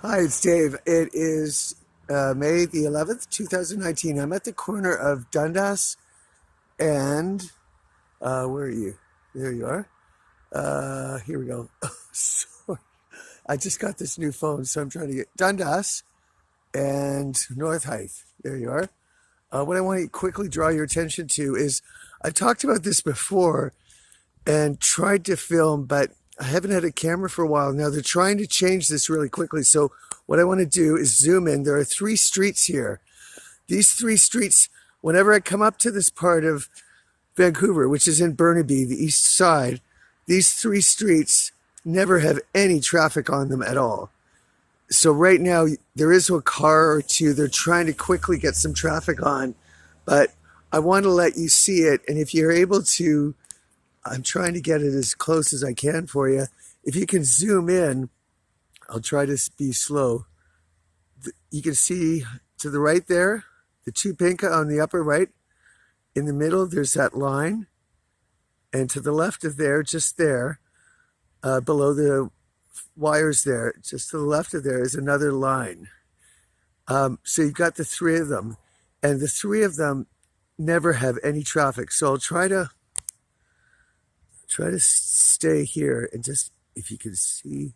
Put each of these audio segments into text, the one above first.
Hi, it's Dave. It is May the 11th, 2019. I'm at the corner of Dundas and where are you? There you are. Here we go. Sorry. I just got this new phone, so I'm trying to get Dundas and North Height. There you are. What I want to quickly draw your attention to is I've talked about this before and tried to film, but I haven't had a camera for a while. Now they're trying to change this really quickly. So what I want to do is zoom in. There are three streets here. These three streets, whenever I come up to this part of Vancouver, which is in Burnaby, the east side, these three streets never have any traffic on them at all. So right now there is a car or two. They're trying to quickly get some traffic on, but I want to let you see it. And if you're able to, I'm trying to get it as close as I can for you. If you can zoom in, I'll try to be slow. You can see to the right there, the two pinka on the upper right. In the middle, there's that line. And to the left of there, just there, below the wires there, just to the left of there is another line. So you've got the three of them. And the three of them never have any traffic. So I'll try to stay here and just, if you can see,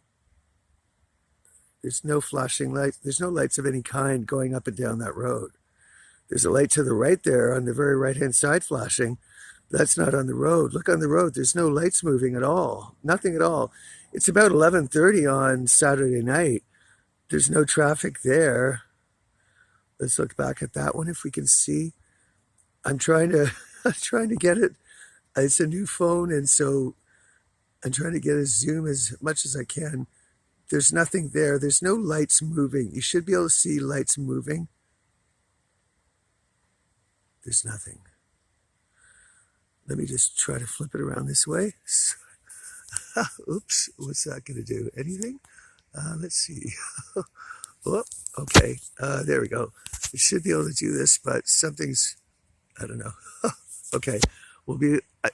there's no flashing lights. There's no lights of any kind going up and down that road. There's a light to the right there on the very right-hand side flashing. That's not on the road. Look on the road. There's no lights moving at all. Nothing at all. It's about 11:30 on Saturday night. There's no traffic there. Let's look back at that one if we can see. I'm trying to get it. It's a new phone, and so I'm trying to get a zoom as much as I can. There's nothing there. There's no lights moving. You should be able to see lights moving. There's nothing. Let me just try to flip it around this way. Oops, what's that going to do? Anything? Let's see. Oh, okay, there we go. I should be able to do this, but something's, I don't know. Okay,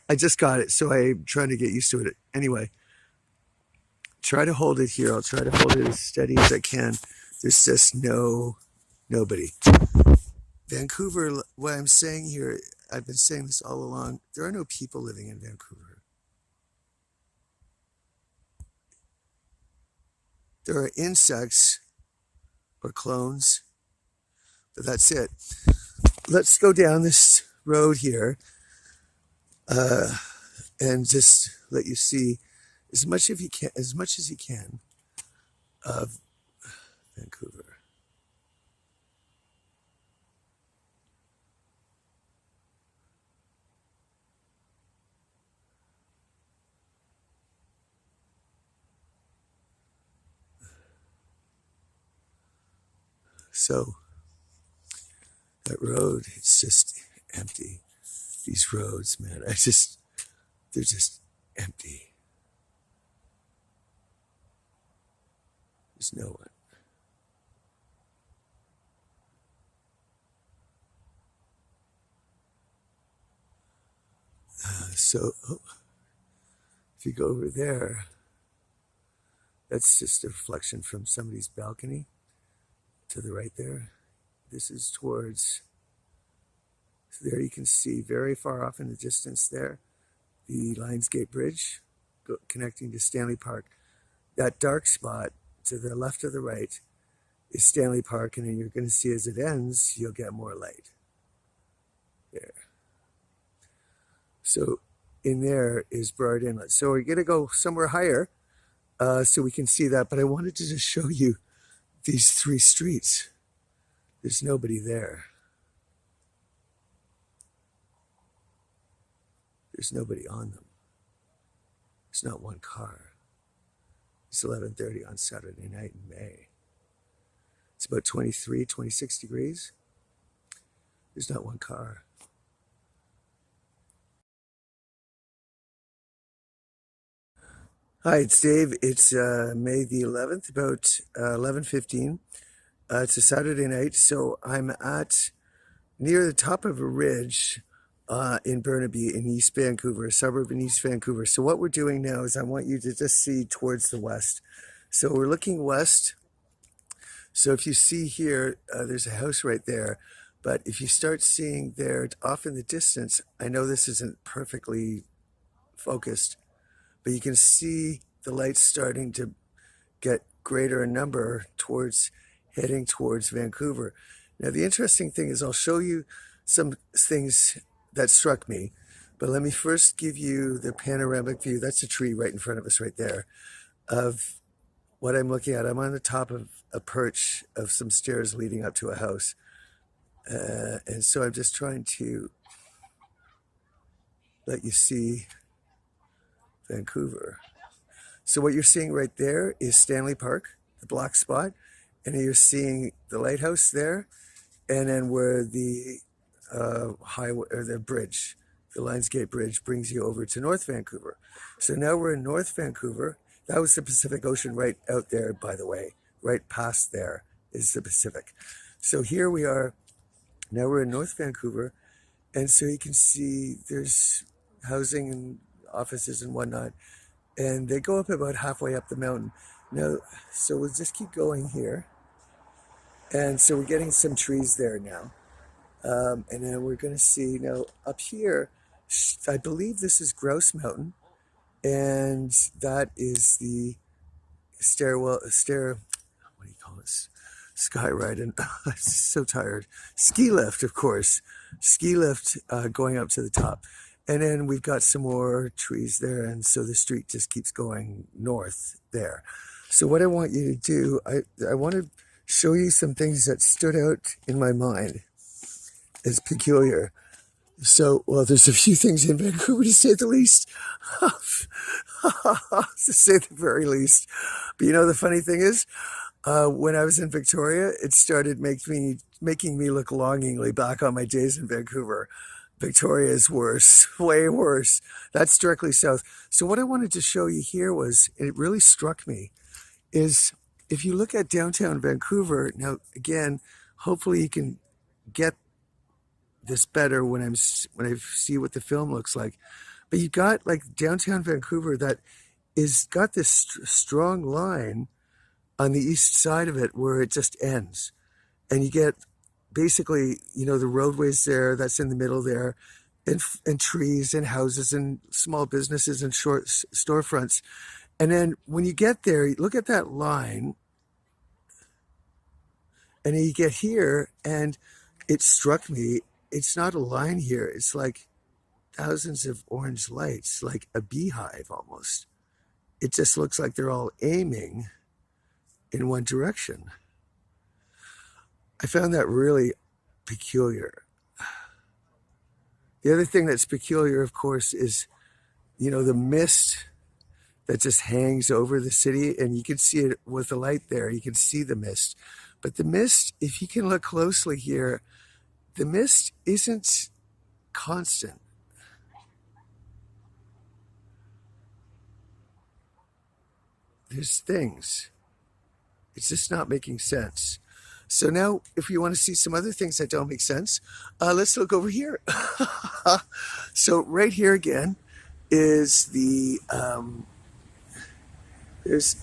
I just got it, so I'm trying to get used to it. Anyway, try to hold it here. I'll try to hold it as steady as I can. There's just nobody. Vancouver, what I'm saying here, I've been saying this all along, there are no people living in Vancouver. There are insects or clones, but that's it. Let's go down this road here and just let you see as much as you can of Vancouver. So that road, it's just empty. These roads, man, they're just empty. There's no one. If you go over there, that's just a reflection from somebody's balcony to the right there. This is towards, so there you can see very far off in the distance there, the Lionsgate Bridge connecting to Stanley Park. That dark spot to the left or the right is Stanley Park, and then you're going to see as it ends, you'll get more light. There. So in there is Burrard Inlet. So we're going to go somewhere higher so we can see that, but I wanted to just show you these three streets. There's nobody there. There's nobody on them. There's not one car. It's 11:30 on Saturday night in May. It's about 23, 26 degrees. There's not one car. Hi, it's Dave. It's May the 11th, about 11:15. It's a Saturday night, so I'm at near the top of a ridge in Burnaby in East Vancouver, a suburb in East Vancouver. So what we're doing now is I want you to just see towards the west. So we're looking west So if you see here, there's a house right there. But if you start seeing there off in the distance, I know this isn't perfectly focused, but you can see the lights starting to get greater in number towards heading towards Vancouver. Now, the interesting thing is I'll show you some things that struck me, but let me first give you the panoramic view. That's a tree right in front of us right there of what I'm looking at. I'm on the top of a perch of some stairs leading up to a house. And so I'm just trying to let you see Vancouver. So what you're seeing right there is Stanley Park, the black spot, and you're seeing the lighthouse there, and then where the highway or the bridge, the Lionsgate Bridge, brings you over to North Vancouver. So now we're in North Vancouver. That was the Pacific Ocean right out there, by the way. Right past there is the Pacific. So here we are. Now we're in North Vancouver, and so you can see there's housing and offices and whatnot, and they go up about halfway up the mountain. Now, so we'll just keep going here, and so we're getting some trees there now, and then we're going to see now up here. I believe this is Grouse Mountain, and that is the what do you call this? Sky ride, and I'm so tired. Ski lift, of course. Ski lift going up to the top. And then we've got some more trees there, and so the street just keeps going north there. So what I want you to do, I want to show you some things that stood out in my mind as peculiar. So, well, there's a few things in Vancouver, to say the least. To say the very least. But you know, the funny thing is, when I was in Victoria, it started making me look longingly back on my days in Vancouver. Victoria is worse, way worse. That's directly south. So what I wanted to show you here was, and it really struck me, is if you look at downtown Vancouver, now again, hopefully you can get this better when I see what the film looks like. But you got like downtown Vancouver that is got this strong line on the east side of it where it just ends, and you get basically, you know, the roadways there, that's in the middle there, and trees and houses and small businesses and short storefronts. And then when you get there, you look at that line, and then you get here, and it struck me, it's not a line here, it's like thousands of orange lights, like a beehive almost. It just looks like they're all aiming in one direction. I found that really peculiar. The other thing that's peculiar, of course, is, you know, the mist that just hangs over the city, and you can see it with the light there. You can see the mist. But the mist, if you can look closely here, the mist isn't constant. There's things. It's just not making sense. So now, if you want to see some other things that don't make sense, let's look over here. So right here again is the,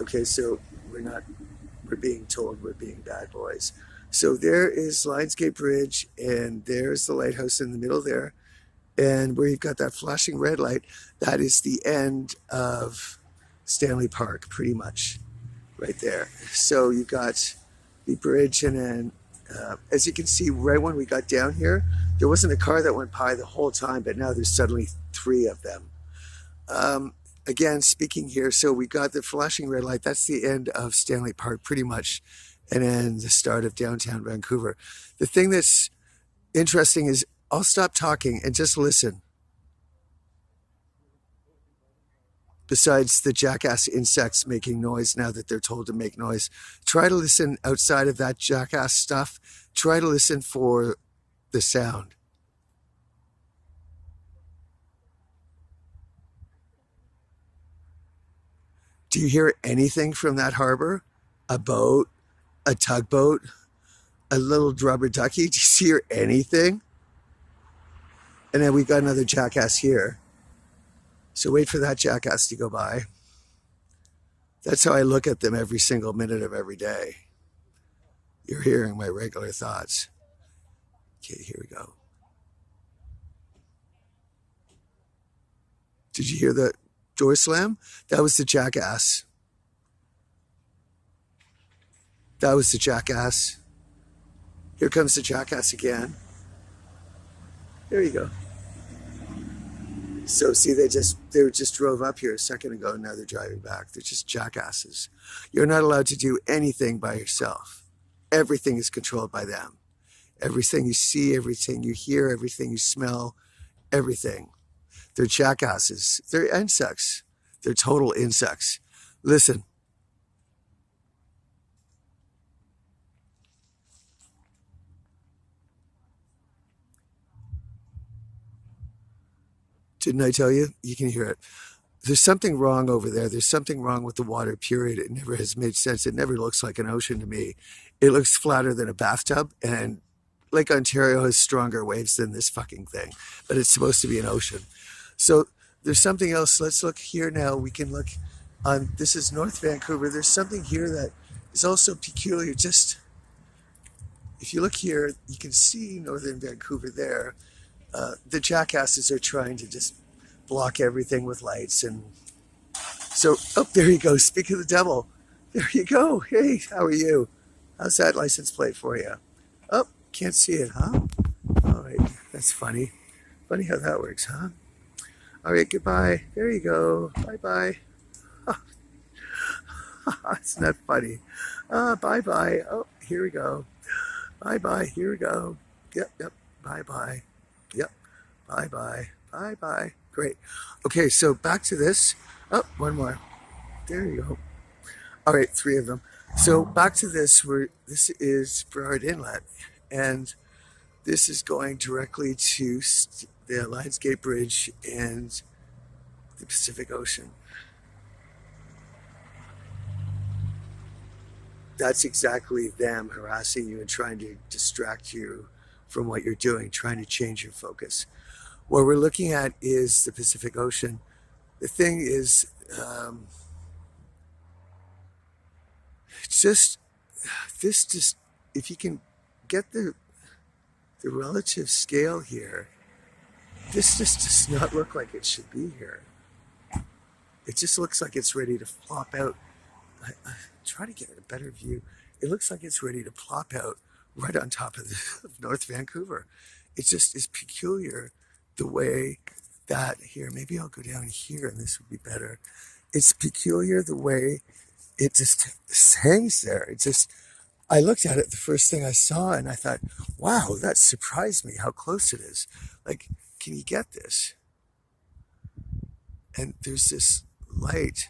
okay, so we're being told we're being bad boys. So there is Lionsgate Bridge, and there's the lighthouse in the middle there. And where you've got that flashing red light, that is the end of Stanley Park, pretty much, right there. So you got the bridge, and then as you can see, right when we got down here, there wasn't a car that went by the whole time, but now there's suddenly 3 of them. Again, speaking here, so we got the flashing red light, that's the end of Stanley Park, pretty much, and then the start of downtown Vancouver. The thing that's interesting is, I'll stop talking and just listen. Besides the jackass insects making noise now that they're told to make noise, try to listen outside of that jackass stuff. Try to listen for the sound. Do you hear anything from that harbor? A boat, a tugboat, a little rubber ducky? Do you hear anything? And then we got another jackass here. So wait for that jackass to go by. That's how I look at them every single minute of every day. You're hearing my regular thoughts. Okay, here we go. Did you hear the door slam? That was the jackass. That was the jackass. Here comes the jackass again. There you go. So see, they just drove up here a second ago. Now they're driving back. They're just jackasses. You're not allowed to do anything by yourself. Everything is controlled by them. Everything you see, everything you hear, everything you smell, everything. They're jackasses. They're insects. They're total insects. Listen. Didn't I tell you? You can hear it. There's something wrong over there. There's something wrong with the water, period. It never has made sense. It never looks like an ocean to me. It looks flatter than a bathtub, and Lake Ontario has stronger waves than this fucking thing, but it's supposed to be an ocean. So there's something else. Let's look here now. We can look on, this is North Vancouver. There's something here that is also peculiar. Just, if you look here, you can see Northern Vancouver there. The jackasses are trying to just block everything with lights. And so, oh, there you go. Speak of the devil. There you go. Hey, how are you? How's that license plate for you? Oh, can't see it, huh? All right, that's funny. Funny how that works, huh? All right, goodbye. There you go. Bye-bye. Isn't that funny? Bye-bye. Oh, here we go. Bye-bye. Here we go. Yep. Bye-bye. Yep. Bye-bye. Bye-bye. Great. Okay, so back to this. Oh, one more. There you go. All right, 3 of them. So back to this, where this is Burnaby Inlet, and this is going directly to the Lionsgate Bridge and the Pacific Ocean. That's exactly them harassing you and trying to distract you from what you're doing, trying to change your focus. What we're looking at is the Pacific Ocean. The thing is, just this just, if you can get the relative scale here, this just does not look like it should be here. It just looks like it's ready to flop out. I try to get a better view. It looks like it's ready to plop out right on top of North Vancouver. It just is peculiar the way that, here, maybe I'll go down here and this would be better. It's peculiar the way it just hangs there. It just, I looked at it the first thing I saw and I thought, wow, that surprised me how close it is. Like, can you get this? And there's this light.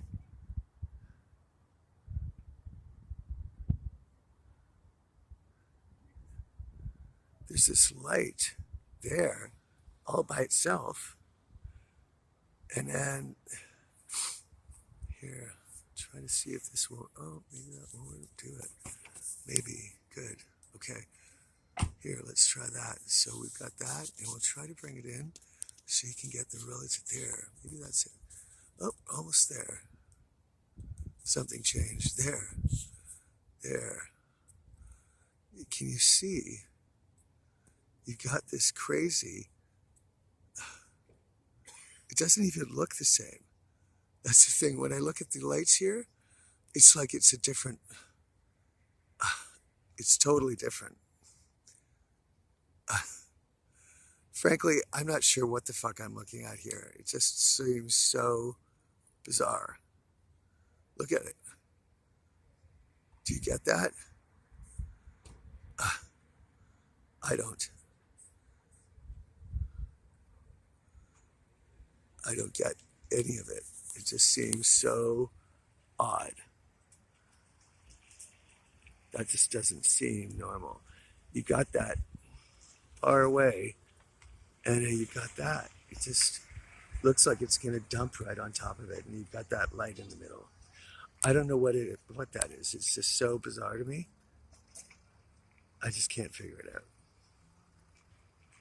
There's this light there all by itself. And then here, trying to see if this will, oh, maybe that won't do it. Maybe, good, okay. Here, let's try that. So we've got that, and we'll try to bring it in so you can get the relative there. Maybe that's it. Oh, almost there. Something changed. There. Can you see? You got this crazy. It doesn't even look the same. That's the thing. When I look at the lights here, it's like it's a different, it's totally different. Frankly, I'm not sure what the fuck I'm looking at here. It just seems so bizarre. Look at it. Do you get that? I don't. I don't get any of it. It just seems so odd. That just doesn't seem normal. You got that far away, and then you got that. It just looks like it's going to dump right on top of it, and you've got that light in the middle. I don't know what that is. It's just so bizarre to me. I just can't figure it out.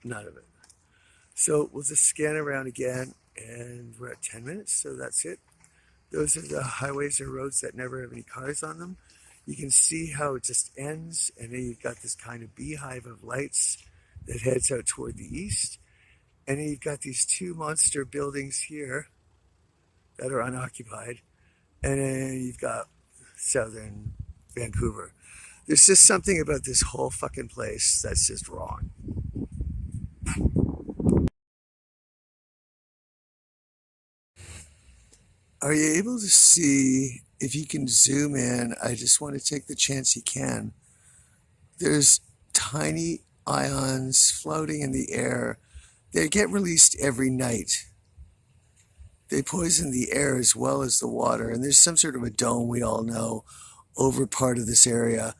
None of it. So we'll just scan around again, and we're at 10 minutes, so that's it. Those are the highways or roads that never have any cars on them. You can see how it just ends, and then you've got this kind of beehive of lights that heads out toward the east. And then you've got these two monster buildings here that are unoccupied. And then you've got southern Vancouver. There's just something about this whole fucking place that's just wrong. Are you able to see, if you can zoom in, I just want to take the chance you can. There's tiny ions floating in the air. They get released every night. They poison the air as well as the water. And there's some sort of a dome, we all know, over part of this area.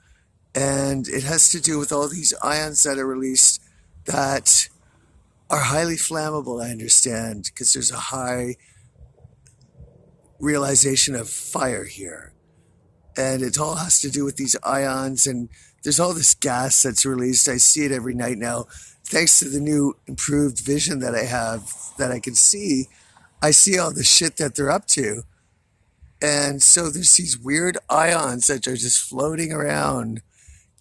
And it has to do with all these ions that are released that are highly flammable, I understand, because there's a high realization of fire here. And it all has to do with these ions, and there's all this gas that's released. I see it every night now. Thanks to the new improved vision that I have, that I can see, I see all the shit that they're up to. And so there's these weird ions that are just floating around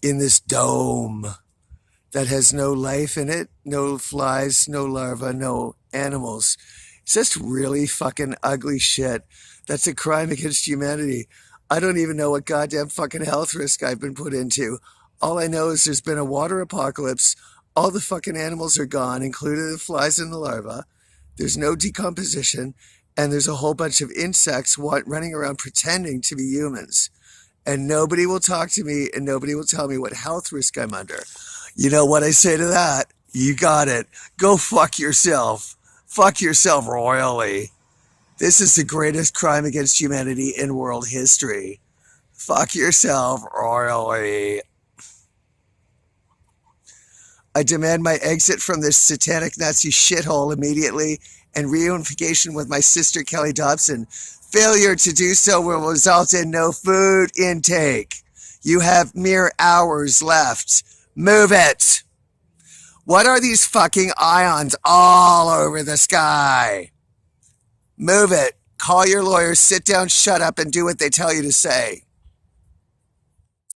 in this dome that has no life in it, no flies, no larvae, no animals. It's just really fucking ugly shit. That's a crime against humanity. I don't even know what goddamn fucking health risk I've been put into. All I know is there's been a water apocalypse. All the fucking animals are gone, including the flies and the larvae. There's no decomposition, and there's a whole bunch of insects running around pretending to be humans. And nobody will talk to me, and nobody will tell me what health risk I'm under. You know what I say to that? You got it. Go fuck yourself. Fuck yourself royally. This is the greatest crime against humanity in world history. Fuck yourself royally. I demand my exit from this satanic Nazi shithole immediately and reunification with my sister Kelly Dobson. Failure to do so will result in no food intake. You have mere hours left. Move it. What are these fucking ions all over the sky? Move it. Call your lawyer, sit down, shut up, and do what they tell you to say.